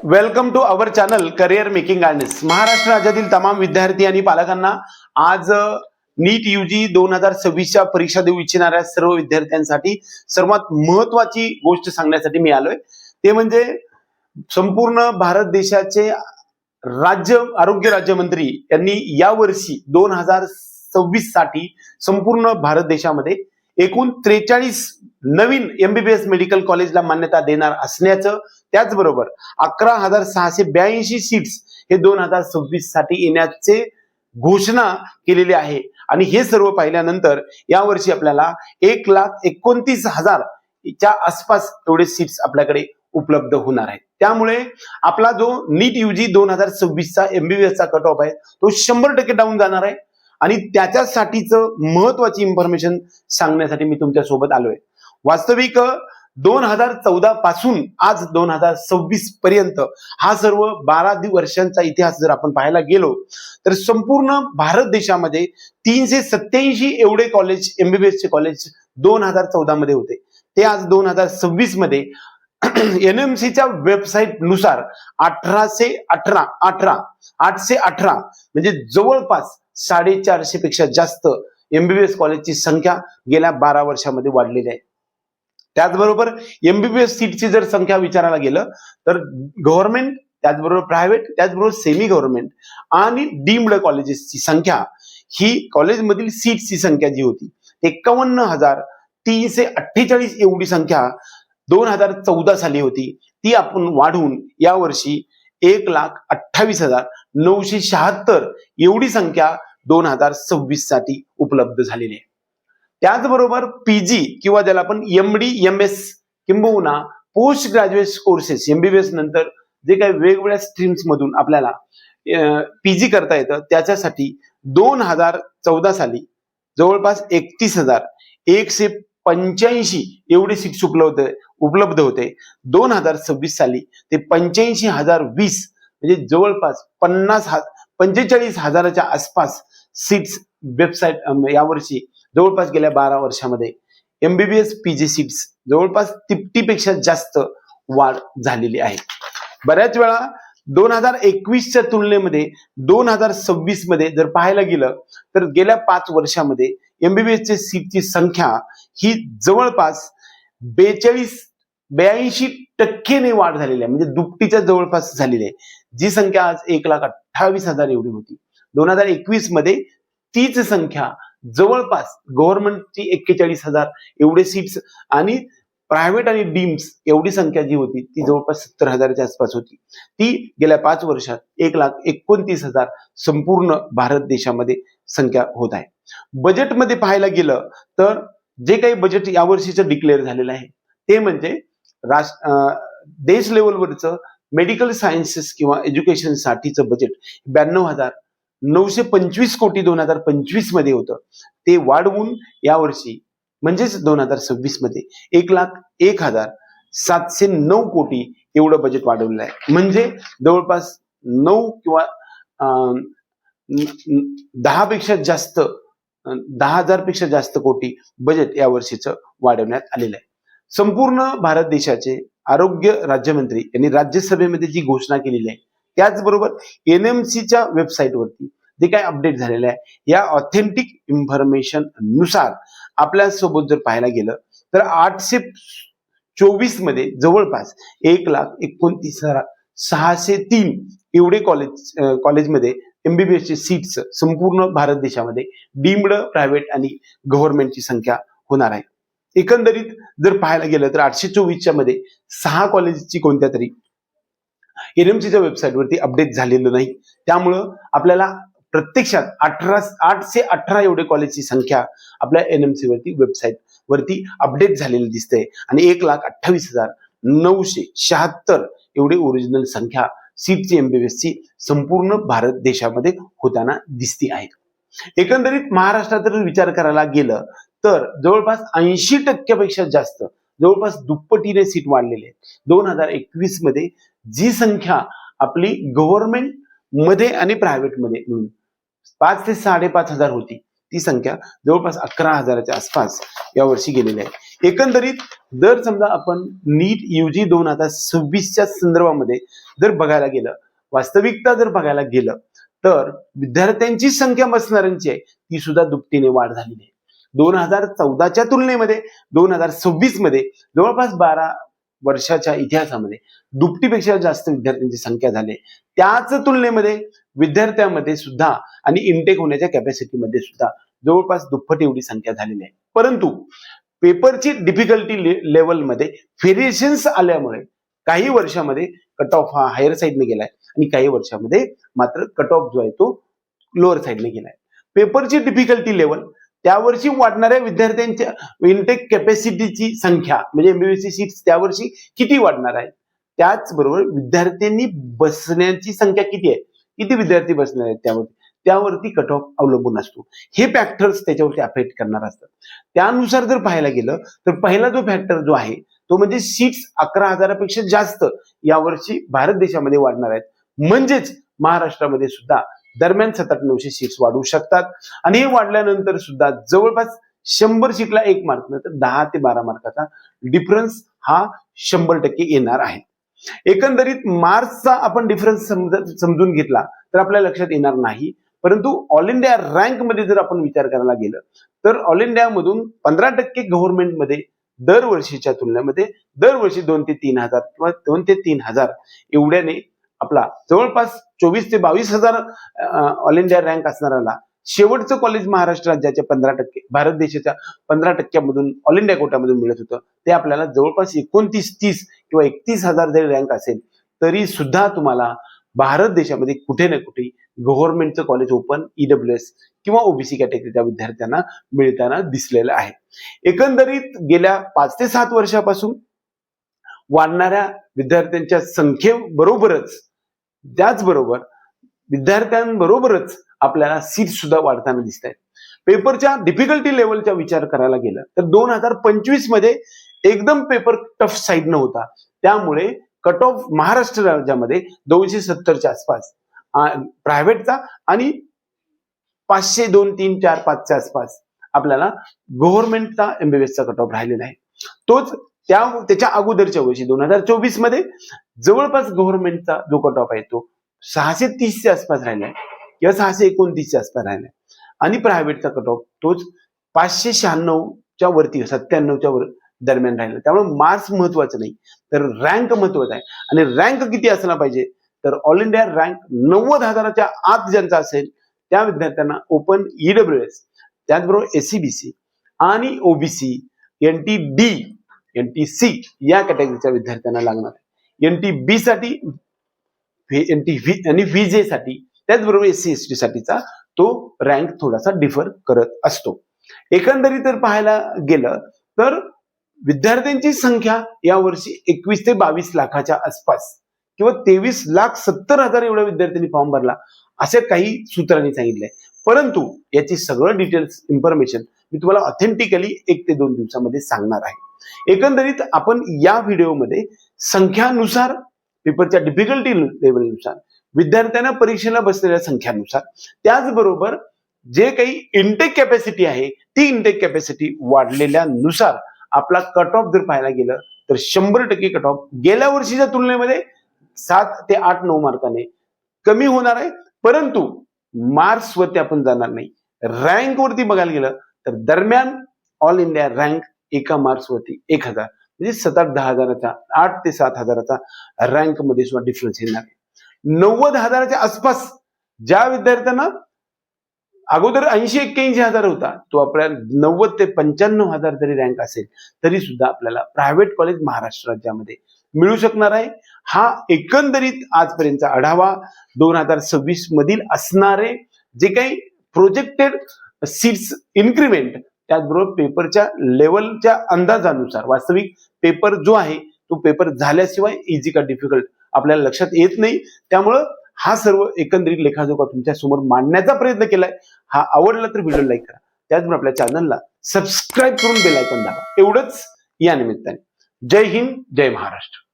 Welcome to our channel career making guidance. Maharashtra राज्यातील तमाम विद्यार्थी आणि पालकांना आज नीट यूजी 2026च्या परीक्षा देऊ इच्छिणाऱ्या सर्व विद्यार्थ्यांसाठी सर्वात महत्वाची गोष्ट सांगण्यासाठी मी आलोय। ते म्हणजे संपूर्ण भारत देशाचे आरोग्य राज्यमंत्री यांनी यावर्षी 2026 साठी संपूर्ण भारत देशामध्ये एकूण 43 नवीन एमबीबीएस मेडिकल कॉलेजला मान्यता देणार असण्याचं, त्याचबरोबर 11,682 सीट्स हे 2026 साठी येण्याचे घोषणा केलेली आहे। आणि हे सर्व पाहिल्यानंतर यावर्षी आपल्याला 1,29,000 च्या आसपास एवढे सीट्स आपल्याकडे उपलब्ध होणार आहेत। त्यामुळे आपला जो नीट यूजी 2026 चा एमबीबीएस चा कट ऑफ आहे तो 100% डाऊन जाणार आहे। आणि त्याच्यासाठीचं महत्वाची इन्फॉर्मेशन सांगण्यासाठी मी तुमच्या सोबत आलोय। वास्तविक 2014 पासून आज 2026 पर्यंत हा सर्व 12 वर्षांचा इतिहास जर आपण पाहायला गेलो तर संपूर्ण भारत देशामध्ये 387 एवढे कॉलेज, एमबीबीएस चे कॉलेज 2014 मध्ये होते। ते आज 2026 मध्ये एनएमसीच्या वेबसाईट नुसार 818 म्हणजे जवळपास 450 पेक्षा जास्त एमबीबीएस कॉलेजची संख्या गेल्या 12 वर्षामध्ये वाढलेली आहे। त्याचबरोबर एमबीबीएस सीटची जर संख्या विचारायला गेलं तर गव्हर्नमेंट, त्याचबरोबर प्रायव्हेट, त्याचबरोबर सेमी गव्हर्नमेंट आणि डीम्ड कॉलेजेसची संख्या, ही कॉलेजमधील सीटची संख्या जी होती 51,348 एवढी संख्या 2014 साली होती, ती आपण वाढवून यावर्षी 1,28,976 एवढी संख्या 2026 साठी उपलब्ध झालेली आहे। त्याचबरोबर पीजी किंवा ज्याला आपण एमडी, एमएस किंबहुना पोस्ट ग्रॅज्युएट कोर्सेस, एमबीबीएस नंतर जे काही वेगवेगळ्या स्ट्रीम्स मधून आपल्याला पीजी करता येतं, त्याच्यासाठी 2014 साली जवळपास 31,185 एवढे सीट्स उपलब्ध होते। 2026 साली ते 85,020 म्हणजे जवळपास 45,000च्या आसपास सीट्स वेबसाईट यावर्षी जवळपास गेल्या 12 वर्षामध्ये एमबीबीएस पीजी सीट्स जवळपास 50 पेक्षा जास्त वाढ झालेली आहे। बऱ्याच वेळा 2021च्या तुलनेमध्ये 2026 मध्ये जर पाहायला गेलं तर गेल्या 5 वर्षामध्ये एमबीबीएस ची सीटची संख्या ही जवळपास 82% वाढ झालेली आहे, म्हणजे दुपटीच्या जवळपास झालेली आहे। जी संख्या आज 1,28,000 एवढी होती, 2021 मध्ये तीच संख्या जवळपास गव्हर्नमेंटची 41,000 एवढे सीट्स आणि प्रायव्हेट आणि डीम्स एवढी संख्या जी होती ती जवळपास 70,000च्या आसपास होती। ती गेल्या 5 वर्षात 1,29,000 संपूर्ण भारत देशामध्ये संख्या होत आहे। बजेटमध्ये पाहायला गेलं तर जे काही बजेट यावर्षीचं डिक्लेअर झालेलं आहे ते म्हणजे देश लेवलवरचं मेडिकल सायन्सेस किंवा एज्युकेशन साठीचं बजेट 92,925 कोटी 2025 मध्ये होतं, ते वाढवून यावर्षी म्हणजेच 2026 मध्ये 1,01,709 कोटी एवढं बजेट वाढवलेलं आहे। म्हणजे जवळपास 9 किंवा 10,000 पेक्षा जास्त कोटी बजेट यावर्षीचं वाढवण्यात आलेलं आहे। संपूर्ण भारत देशाचे आरोग्य राज्यमंत्री यांनी राज्यसभेमध्ये जी घोषणा केलेली आहे, त्याचबरोबर एनएमसीच्या वेबसाईटवरती जे काही अपडेट झालेलं आहे, या ऑथेंटिक इन्फॉर्मेशन नुसार आपल्या सोबत जर पाहायला गेलं तर 824 मध्ये जवळपास 1,29,603 एवढे कॉलेजमध्ये एमबीबीएस ची सीट्स संपूर्ण भारत देशामध्ये डीम्ड, प्रायव्हेट आणि गव्हर्नमेंटची संख्या होणार आहे। एकंदरीत जर पाहायला गेलं तर 824च्या मध्ये 6 कॉलेजची कोणत्या तरी एनएमसीच्या वेबसाईटवरती अपडेट झालेलं नाही। त्यामुळं आपल्याला प्रत्यक्षात 818 एवढे कॉलेजची संख्या आपल्या एनएमसी वरती वेबसाईट वरती अपडेट झालेली दिसते आणि 1,28,976 एवढी ओरिजिनल संख्या सीटची एमबीबीएस ची संपूर्ण भारत देशामध्ये होताना दिसती आहे। एकंदरीत महाराष्ट्रात जर विचार करायला गेलं तर जवळपास 80% पेक्षा जास्त, जवळपास दुप्पटीने सीट वाढलेले आहेत। 2021 मध्ये जी संख्या आपली गव्हर्नमेंट मध्ये आणि प्रायव्हेट मध्ये मिळून 5,000 ते 5,500 होती, ती संख्या जवळपास 11,000च्या आसपास यावर्षी गेलेली आहे. एकंदरीत जर समजा आपण नीट UG 2026च्या संदर्भामध्ये जर बघायला गेलं, वास्तविकता जर बघायला गेलं, तर विद्यार्थ्यांची संख्या बसणाऱ्यांची आहे ती सुद्धा दुपटीने वाढ झालेली आहे. 2014च्या तुलनेमध्ये 2026 मध्ये जवळपास 12 वर्षाच्या इतिहासामध्ये दुपटीपेक्षा जास्त विद्यार्थ्यांची संख्या झाली. त्याच तुलनेमध्ये विद्यार्थ्यांमध्ये सुद्धा आणि इनटेक होण्याच्या कॅपॅसिटीमध्ये सुद्धा जवळपास दुप्पट एवढी संख्या झालेली आहे. परंतु पेपरची डिफिकल्टी लेवलमध्ये व्हेरिएशन्स आल्यामुळे काही वर्षामध्ये कट ऑफ हा हायर साईडने गेलाय आणि काही वर्षामध्ये मात्र कट ऑफ जो आहे तो लोअर साईडने गेलाय. पेपरची डिफिकल्टी लेवल त्यावर्षी वाढणाऱ्या विद्यार्थ्यांच्या इनटेक कॅपॅसिटीची संख्या म्हणजे MBBS सीट्स त्यावर्षी किती वाढणार आहे, त्याचबरोबर विद्यार्थ्यांनी बसण्याची संख्या किती आहे, किती विद्यार्थी बसणार आहेत त्यावरती कट ऑफ अवलंबून असतो. हे फॅक्टर्स त्याच्यावरती अफेक्ट करणार असतात. त्यानुसार जर पाहायला गेलं तर पहिला जो फॅक्टर जो आहे तो म्हणजे सीट्स 11,000पेक्षा जास्त यावर्षी भारत देशामध्ये वाढणार आहेत. म्हणजेच महाराष्ट्रामध्ये सुद्धा दरम्यान 700-900 सीट्स वाढू शकतात आणि हे वाढल्यानंतर सुद्धा जवळपास 100 सीटला 1 मार्क तर 10 ते 12 मार्काचा डिफरन्स हा 100% येणार आहे. एकंदरीत मार्क्सचा आपण डिफरन्स समजून घेतला तर आपल्या लक्षात येणार नाही. परंतु ऑल इंडिया रँक मध्ये जर आपण विचार करायला गेलं तर ऑल इंडिया मधून 15% गव्हर्नमेंटमध्ये दरवर्षीच्या तुलनेमध्ये दरवर्षी 2 ते 3 हजार किंवा 2 ते 3 हजार एवढ्याने आपला जवळपास 24 ते 22,000 ऑल इंडिया रँक असणाऱ्याला शेवटचं कॉलेज महाराष्ट्र राज्याच्या 15% भारत देशाच्या 15% मधून ऑल इंडिया कोटामधून मिळत होतं ते आपल्याला जवळपास 29-30 किंवा 31,000 जरी रँक असेल तरी सुद्धा तुम्हाला भारत देशामध्ये कुठे ना कुठे गव्हर्नमेंटचं कॉलेज ओपन EWS किंवा OBC कॅटेगरीच्या विद्यार्थ्यांना मिळताना दिसलेलं आहे. एकंदरीत गेल्या 5 ते 7 वर्षापासून वाढणाऱ्या विद्यार्थ्यांच्या संख्येबरोबरच त्याचबरोबर विद्यार्थ्यांबरोबरच आपल्याला सीट सुद्धा वाढताना दिसत आहेत. पेपरच्या डिफिकल्टी लेवलचा विचार करायला गेला तर 2025 मध्ये एकदम पेपर टफ साईड नव्हता. त्यामुळे कट ऑफ महाराष्ट्र राज्यामध्ये 270च्या आसपास प्रायव्हेटचा आणि 500, 2, 3, 4, 5च्या आसपास आपल्याला गव्हर्नमेंटचा MBBSचा कट ऑफ राहिलेला आहे. तोच त्याच्या अगोदरच्या वर्षी 2024 मध्ये जवळपास गव्हर्नमेंटचा जो कट ऑफ आहे तो 630च्या आसपास राहिलाय किंवा 629च्या आसपास राहिलाय आणि प्रायव्हेटचा कट ऑफ तोच 596च्या वरती 97च्या वर दरम्यान राहिला. त्यामुळे मार्क्स महत्वाचं नाही तर रँक महत्वाचा आहे आणि रँक किती असला पाहिजे तर ऑल इंडिया रँक 90,000च्या आत ज्यांचा असेल त्या विद्यार्थ्यांना ओपन EWS त्याचबरोबर SCBC आणि OBC NTD NTC या कॅटेगरीच्या विद्यार्थ्यांना लागणार आहे. NTB साठी NTV आणि VJ साठी त्याचबरोबर SC ST साठीचा तो रँक थोडासा डिफर करत असतो. एकंदरीत जर पाहायला गेलं तर विद्यार्थ्यांची संख्या यावर्षी 21 ते 22 लाखाच्या आसपास किंवा 23,70,000 एवढ्या विद्यार्थ्यांनी फॉर्म भरला असे काही सूत्रांनी सांगितलंय. परंतु याची सगळं डिटेल्स इन्फॉर्मेशन मी तुम्हाला ऑथेंटिकली 1 ते 2 दिवसामध्ये सांगणार आहे. एकंदरीत आपण या व्हिडिओमध्ये संख्यानुसार पेपरच्या डिफिकल्टी लेवलनुसार विद्यार्थ्यांना परीक्षेला बसलेल्या संख्यानुसार त्याचबरोबर जे काही इनटेक कॅपॅसिटी आहे ती इनटेक कॅपॅसिटी वाढलेल्यानुसार आपला कट ऑफ जर पाहायला गेलं तर 100% कट ऑफ गेल्या वर्षीच्या तुलनेमध्ये 7 ते 8-9 मार्काने कमी होणार आहे. परंतु मार्क्स वरती आपण जाणार नाही. रँक वरती बघायला गेलं तर दरम्यान ऑल इंडिया रँक एका मार्क्स वरती 1,000 म्हणजे 7-10,000चा 8 ते 7,000चा रँक मध्ये सुद्धा डिफरन्स येणार आहे. 90,000च्या आसपास ज्या विद्यार्थ्यांना अगोदर 80-81,000 होता तो आपल्या 90 ते 95,000 जरी रँक असेल तरी सुद्धा आपल्याला प्रायव्हेट कॉलेज महाराष्ट्र राज्यामध्ये मिळू शकणार आहे. हा एकंदरीत आजपर्यंतचा आढावा 2026 मधील असणारे जे काही प्रोजेक्टेड सीट्स इन्क्रीमेंट त्याचबरोबर पेपरच्या लेवलच्या अंदाजानुसार वास्तविक पेपर जो आहे तो पेपर झाल्याशिवाय इझी का डिफिकल्ट आपल्याला लक्षात येत नाही. त्यामुळं हा सर्व एकंदरीत लेखाजोखा तुमच्या समोर मांडण्याचा प्रयत्न केलाय. हा आवडला तर व्हिडिओ लाईक करा, त्याचबरोबर आपल्या चॅनलला सबस्क्राईब करून बेल आयकॉन दाबा. एवढंच या निमित्ताने. जय हिंद, जय महाराष्ट्र.